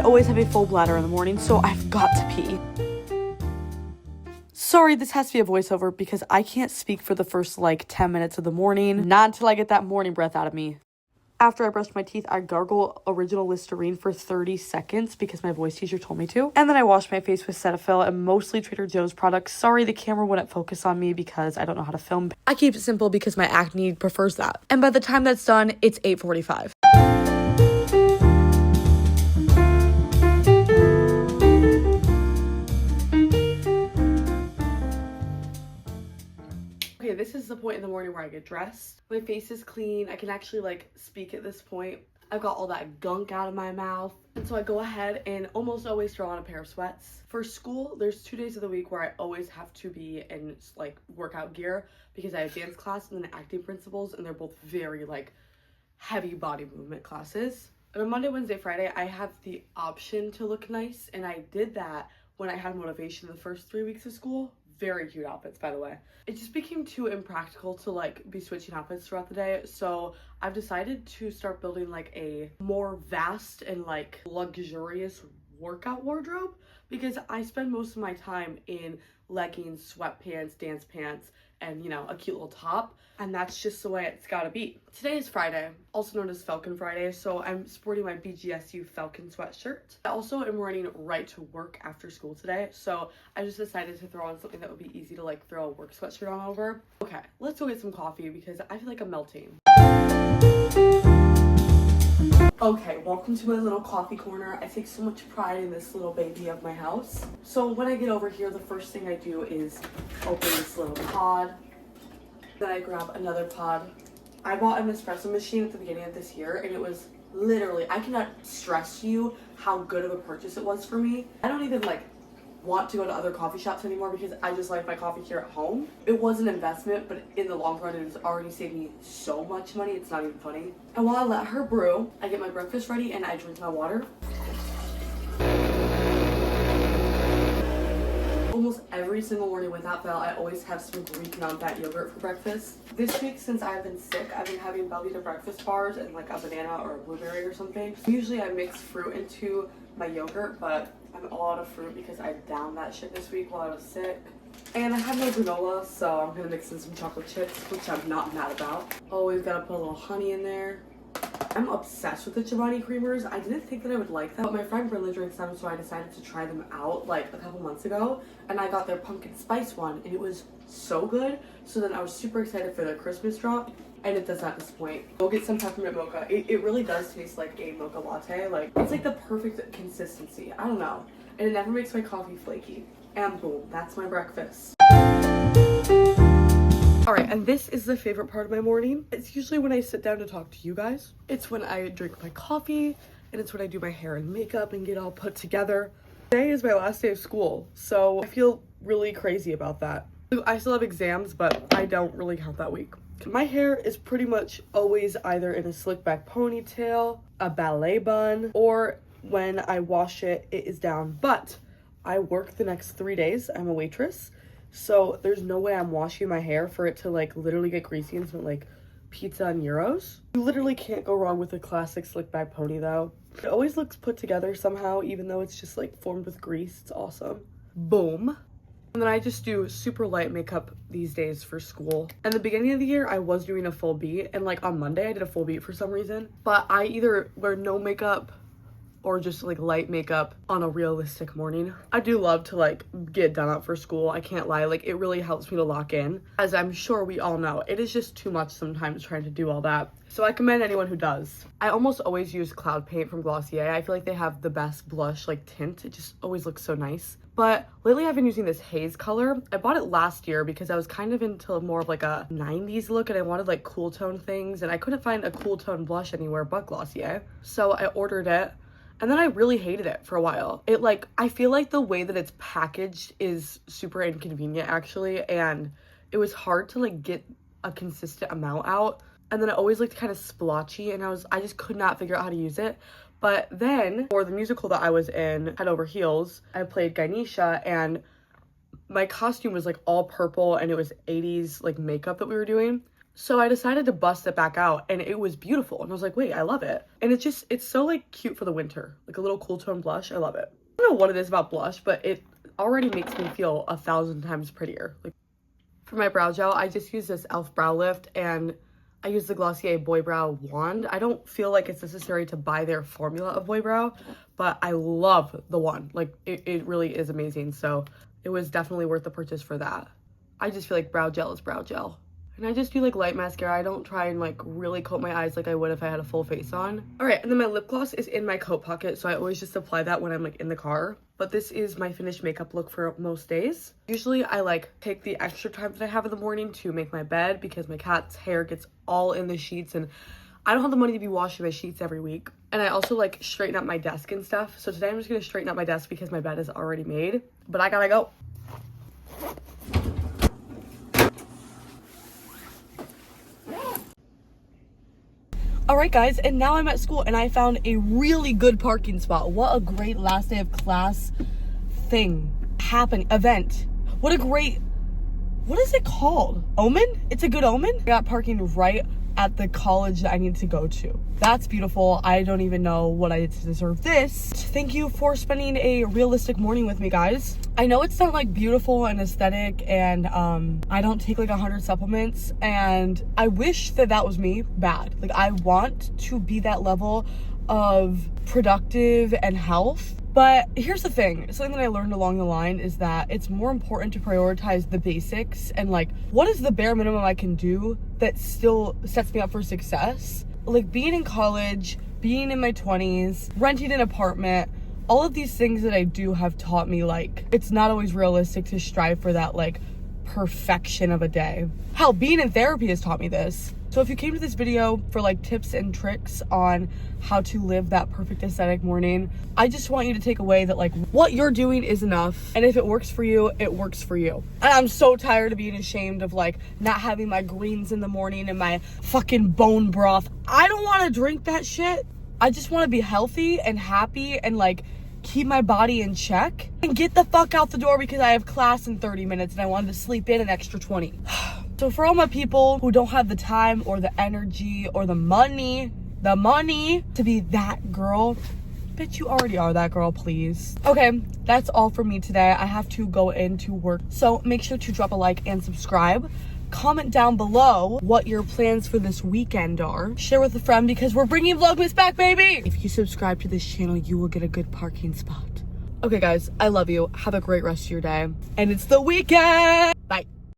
always have a full bladder in the morning, so I've got to pee. Sorry, this has to be a voiceover because I can't speak for the first like 10 minutes of the morning. Not until I get that morning breath out of me. After I brushed my teeth, I gargle original Listerine for 30 seconds because my voice teacher told me to. And then I wash my face with Cetaphil and mostly Trader Joe's products. Sorry, the camera wouldn't focus on me because I don't know how to film. I keep it simple because my acne prefers that. And by the time that's done, it's 8:45. Okay, this is the point in the morning where I get dressed. My face is clean. I can actually like speak at this point. I've got all that gunk out of my mouth. And so I go ahead and almost always throw on a pair of sweats. For school, there's 2 days of the week where I always have to be in like workout gear because I have dance class and then acting principles, and they're both very like heavy body movement classes. And on Monday, Wednesday, Friday, I have the option to look nice, and I did that when I had motivation the first 3 weeks of school. Very cute outfits, by the way. It just became too impractical to like be switching outfits throughout the day, so I've decided to start building like a more vast and like luxurious workout wardrobe because I spend most of my time in leggings, sweatpants, dance pants, and you know, a cute little top, and that's just the way it's gotta be. Today is Friday, also known as Falcon Friday, so I'm sporting my BGSU Falcon sweatshirt. I also am running right to work after school today, so I just decided to throw on something that would be easy to like throw a work sweatshirt on over. Okay, let's go get some coffee because I feel like I'm melting. Okay, welcome to my little coffee corner. I take so much pride in this little baby of my house. So when I get over here, the first thing I do is open this little pod. Then I grab another pod. I bought an espresso machine at the beginning of this year, and it was literally, I cannot stress to you how good of a purchase it was for me. I don't even like want to go to other coffee shops anymore because I just like my coffee here at home. It was an investment, but in the long run, it has already saved me so much money, it's not even funny. And while I let her brew, I get my breakfast ready and I drink my water. Almost every single morning without fail, I always have some Greek non-fat yogurt for breakfast. This week, since I've been sick, I've been having Belvita breakfast bars and like a banana or a blueberry or something. Usually I mix fruit into my yogurt, but I'm all out of fruit because I downed that shit this week while I was sick. And I have no granola, so I'm gonna mix in some chocolate chips, which I'm not mad about. Always gotta put a little honey in there. I'm obsessed with the Chobani creamers. I didn't think that I would like them, but my friend Brenda drinks them, so I decided to try them out like a couple months ago. And I got their pumpkin spice one, and it was so good. So then I was super excited for their Christmas drop, and it does not disappoint. Go get some peppermint mocha. It really does taste like a mocha latte. Like, it's like the perfect consistency. I don't know. And it never makes my coffee flaky. And boom, that's my breakfast. Alright, and this is the favorite part of my morning. It's usually when I sit down to talk to you guys. It's when I drink my coffee, and it's when I do my hair and makeup and get all put together. Today is my last day of school, so I feel really crazy about that. I still have exams, but I don't really count that week. My hair is pretty much always either in a slick back ponytail, a ballet bun, or when I wash it, it is down. But I work the next 3 days. I'm a waitress. So there's no way I'm washing my hair for it to like literally get greasy and smell like pizza and gyros. You literally can't go wrong with a classic slick back pony though. It always looks put together somehow, even though it's just like formed with grease. It's awesome. Boom. And then I just do super light makeup these days for school. In the beginning of the year, I was doing a full beat, and like on Monday I did a full beat for some reason. But I either wear no makeup or just like light makeup on a realistic morning. I do love to like get done up for school. I can't lie, like it really helps me to lock in. As I'm sure we all know, it is just too much sometimes trying to do all that. So I commend anyone who does. I almost always use Cloud Paint from Glossier. I feel like they have the best blush like tint. It just always looks so nice. But lately I've been using this haze color. I bought it last year because I was kind of into more of like a 90s look and I wanted like cool tone things, and I couldn't find a cool tone blush anywhere but Glossier. So I ordered it. And then I really hated it for a while. It like, I feel like the way that it's packaged is super inconvenient actually. And it was hard to like get a consistent amount out. And then it always looked kind of splotchy and I just could not figure out how to use it. But then for the musical that I was in, Head Over Heels, I played Ganesha, and my costume was like all purple and it was 80s like makeup that we were doing. So I decided to bust it back out, and it was beautiful. And I was like, wait, I love it. And it's so like cute for the winter, like a little cool tone blush. I love it. I don't know what it is about blush, but it already makes me feel 1,000 times prettier. Like, for my brow gel, I just use this e.l.f. brow lift, and I use the Glossier Boy Brow wand. I don't feel like it's necessary to buy their formula of Boy Brow, but I love the wand. Like, it really is amazing. So it was definitely worth the purchase for that. I just feel like brow gel is brow gel. And I just do like light mascara. I don't try and like really coat my eyes like I would if I had a full face on. All right, and then my lip gloss is in my coat pocket, so I always just apply that when I'm like in the car. But this is my finished makeup look for most days. Usually I like take the extra time that I have in the morning to make my bed because my cat's hair gets all in the sheets and I don't have the money to be washing my sheets every week. And I also like straighten up my desk and stuff. So today I'm just gonna straighten up my desk because my bed is already made, but I gotta go. All right, guys, and now I'm at school and I found a really good parking spot. What a great last day of class event. What is it called? Omen? It's a good omen? I got parking right at the college that I need to go to. That's beautiful. I don't even know what I did to deserve this. Thank you for spending a realistic morning with me, guys. I know it's not like beautiful and aesthetic, and I don't take like 100 supplements, and I wish that was me bad. Like, I want to be that level of productive and health. But here's the thing, something that I learned along the line is that it's more important to prioritize the basics and like, what is the bare minimum I can do that still sets me up for success? Like being in college, being in my 20s, renting an apartment, all of these things that I do have taught me like, it's not always realistic to strive for that like perfection of a day. Hell, being in therapy has taught me this. So if you came to this video for like tips and tricks on how to live that perfect aesthetic morning, I just want you to take away that like what you're doing is enough. And if it works for you, it works for you. And I'm so tired of being ashamed of like not having my greens in the morning and my fucking bone broth. I don't want to drink that shit. I just want to be healthy and happy and like keep my body in check and get the fuck out the door because I have class in 30 minutes and I wanted to sleep in an extra 20. So for all my people who don't have the time or the energy or the money to be that girl, bitch, you already are that girl, please. Okay, that's all for me today. I have to go into work. So make sure to drop a like and subscribe. Comment down below what your plans for this weekend are. Share with a friend because we're bringing Vlogmas back, baby! If you subscribe to this channel, you will get a good parking spot. Okay, guys, I love you. Have a great rest of your day. And it's the weekend!